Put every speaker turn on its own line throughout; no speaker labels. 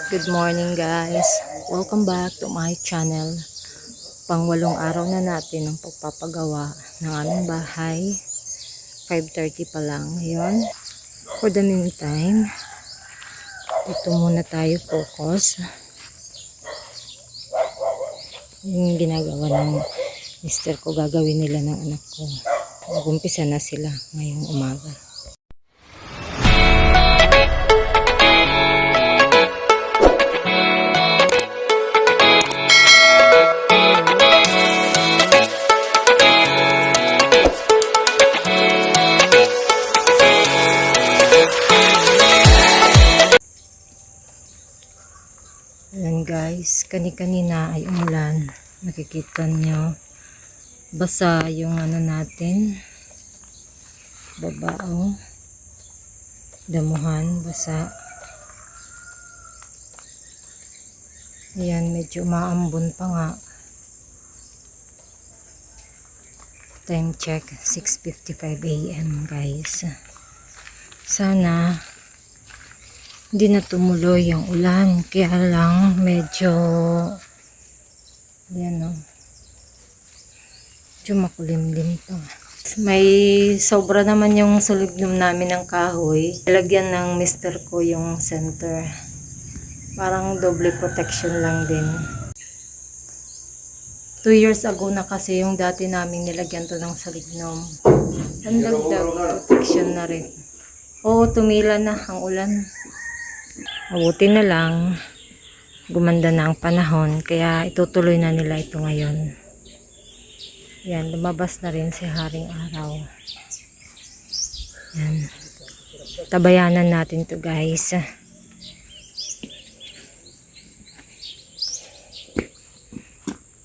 Good morning guys. Welcome back to my channel. Pangwalong araw na natin ang pagpapagawa ng aming bahay. 5:30 pa lang ngayon. For the meantime, dito muna tayo focus. Yung ginagawa ng mister ko, gagawin nila ng anak ko. Nag-umpisa na sila ngayong umaga. Ayan guys, kani-kanina ay umulan. Nakikita nyo, basa yung ano natin. Babao. Damuhan, basa. Ayan, medyo maambon pa nga. Time check, 6:55 AM guys. Sana hindi na tumuloy yung ulan, kaya lang medyo yan o, medyo makulimlim pa. May sobra naman yung sulignum namin ng kahoy. Nilagyan ng mister ko yung center, parang doble protection lang din. 2 years ago na kasi yung dati naming nilagyan to ng sulignum. Ang dagdag protection na rin. Oo, tumila na ang ulan. Mabuti na lang, gumanda na ang panahon, kaya itutuloy na nila ito ngayon. Yan, lumabas na rin si Haring Araw. Yan. Tabayanan natin to guys.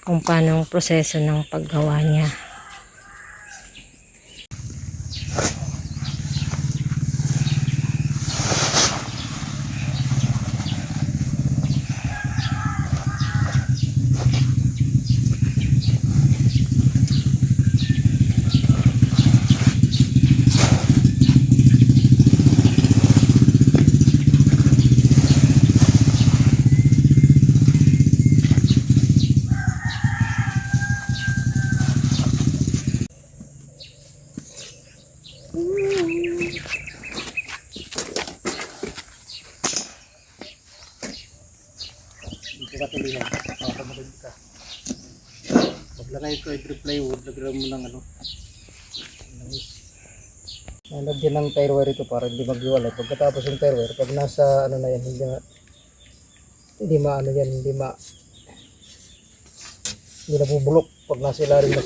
Kung paano ang proseso ng paggawa niya.
Katulihan, makakamulig ka. Paglagay ko every plywood, lagyan mo ng nalagyan ng tire wire ito para hindi maghiwalay. Pagkatapos yung tire wire, pag nasa ano na yan, hindi nabubulok. Pag nasa ilalim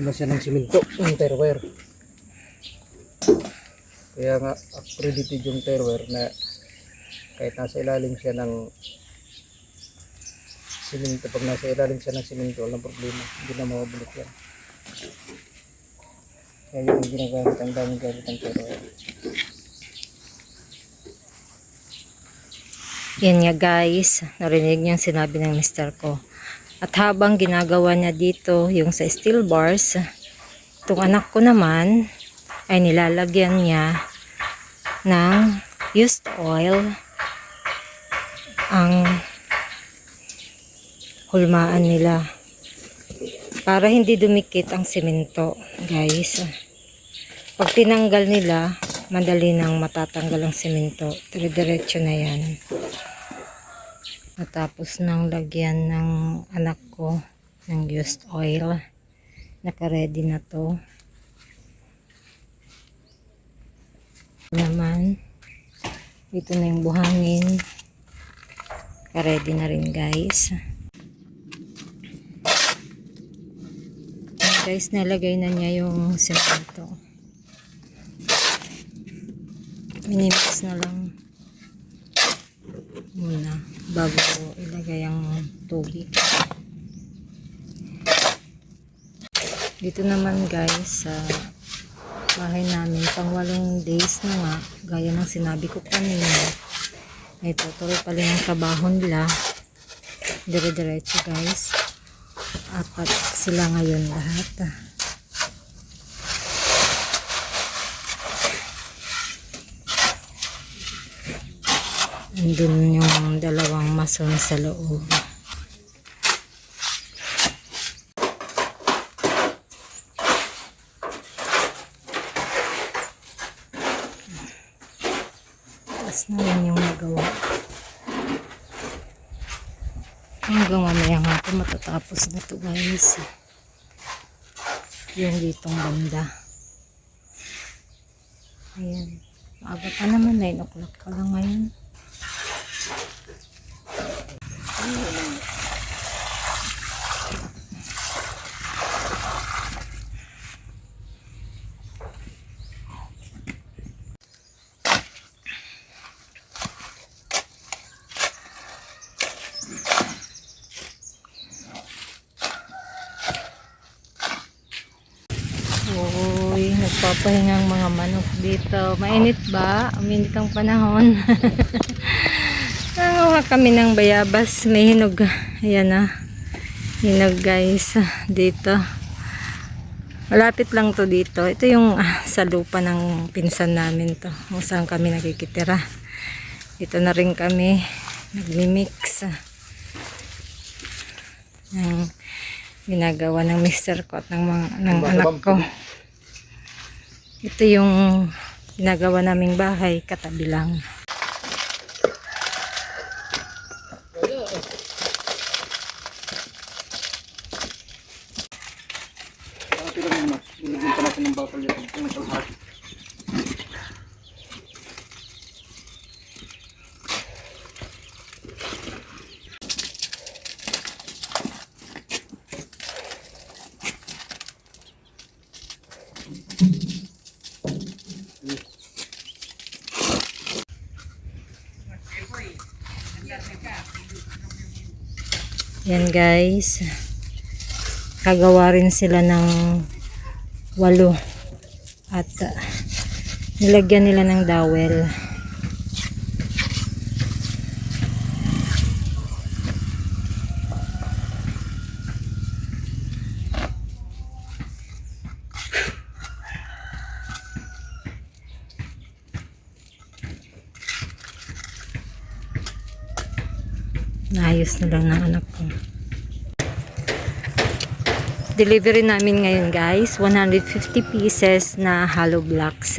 na siya ng simento, yung tire wire. Kaya nga accredited yung tire wire na kahit nasa ilalim siya ng simento, pag nasa ilalim siya ng simento, walang problema, hindi na mababulok yan. Kaya yun ang ginagamit, ang daming gamit ng pero
Yan nga guys, narinig niyo yung sinabi ng mister ko. At habang ginagawa niya dito yung sa steel bars, itong anak ko naman ay nilalagyan niya ng used oil ang hulmaan nila para hindi dumikit ang simento guys. Pag tinanggal nila, madali nang matatanggal ang simento, dire-diretso na yan. Natapos nang lagyan ng anak ko ng used oil, naka-ready na to naman. Ito na yung buhangin, ready na rin guys. Guys, nalagay na niya yung semento. Minimix na lang muna bago ilagay ang tubig. Dito naman guys sa bahay namin, pang 8 days na nga, gaya ng sinabi ko kanina. Ito, tuloy pa rin ang trabaho nila. Dire-diretso guys. 4 sila ngayon lahat. Andun yung dalawang mason sa loob. Tapos na rin yung nagawa. Hanggang mamaya nga ito matatapos na to guys. Yung ditong banda. Ayan. Maaga pa naman, 9 o'clock pa lang ngayon. Uy, nagpapahinga ang mga manok dito. Mainit ba? Uminit ang panahon. Nanguha kami ng bayabas. May hinog. Ayan na. Hinog guys. Dito. Malapit lang to dito. Ito yung sa lupa ng pinsan namin to. Kung saan kami nakikitira. Dito na rin kami nagmimix. Ang ginagawa ng mister ko at ng anak ko. Ito yung ginagawa naming bahay, katabi lang. Yan guys, kagawa rin sila ng 8 at nilagyan nila ng dowel. Naayos na lang ng anak ko. Delivery namin ngayon guys, 150 pieces na hollow blocks.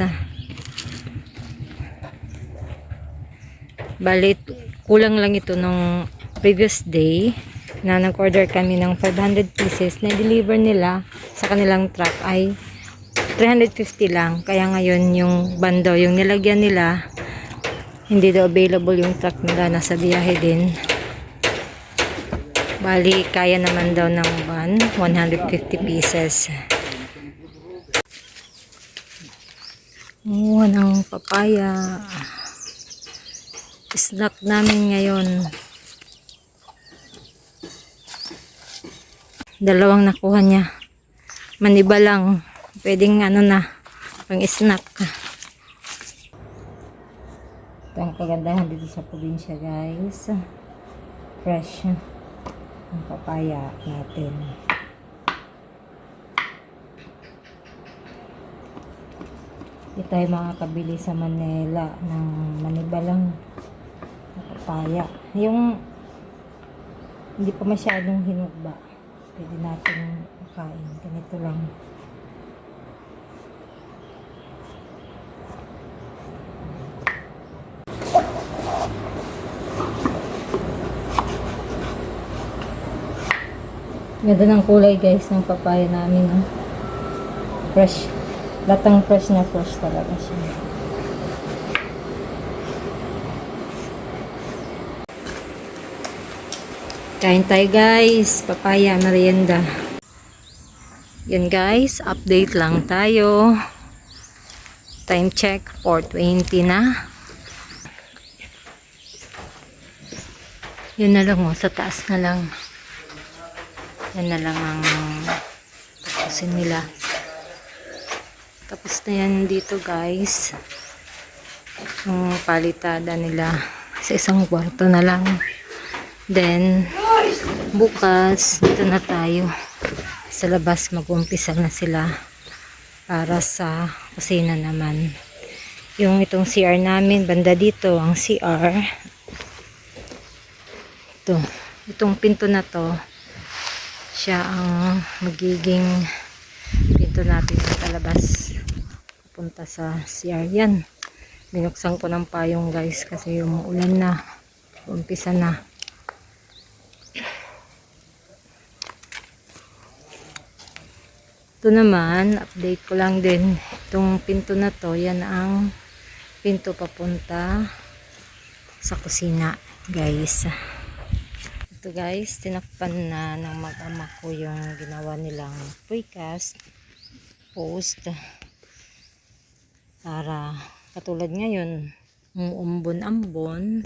Balit, kulang lang ito nung previous day na nag-order kami ng 500 pieces na deliver nila sa kanilang truck ay 350 lang. Kaya ngayon yung bando, yung nilagyan nila, hindi daw available yung truck nila, nasa biyahe din. Bali, kaya naman daw ng 150 pieces. Ng papaya. Snack namin ngayon. 2 nakuha niya. Maniba lang. Pwedeng ano na, pang snack. Ito ang kagandahan dito sa probinsya guys. Fresh ang papaya natin. Ito ay makakabili sa Manila ng manibalang papaya. Yung hindi pa masyadong hinog ba, pwede natin makain. Ganito lang. Ganda ng kulay guys ng papaya namin. Oh. Fresh. Latang fresh na fresh talaga siya. Kain tayo guys. Papaya, merienda. Yan guys. Update lang tayo. Time check. 4:20 na. Yan na lang oh. Sa taas na lang. Yan na lang ang tapusin nila. Tapos na yan dito guys. Yung palitada nila sa isang kwarto na lang. Then, bukas, dito na tayo. Sa labas mag-umpisa na sila para sa kusina naman. Yung itong CR namin, banda dito ang CR. Ito, itong pinto na to, siya ang magiging pinto natin sa palabas punta sa CR. Yan, binuksan ko ng payong guys kasi umuulan na, umpisa na. Ito naman, update ko lang din, itong pinto na to, yan ang pinto papunta sa kusina guys. Ito guys, tinakpan na ng mag-ama ko yung ginawa nilang precast post para katulad ngayon umuumbon-ambon,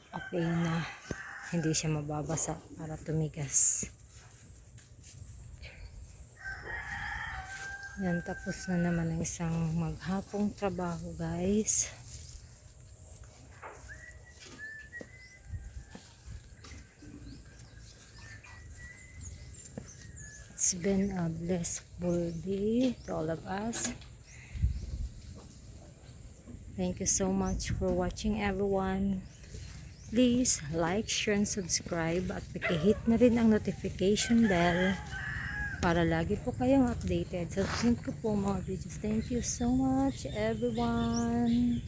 okay na, hindi siya mababasa para tumigas. Yan, tapos na naman ang isang maghapong trabaho guys. It's been a blissful day to all of us. Thank you so much for watching everyone. Please like, share, and subscribe at pakihit na rin ang notification bell para lagi po kayong updated sa susunod ko po mga videos. Thank you so much everyone.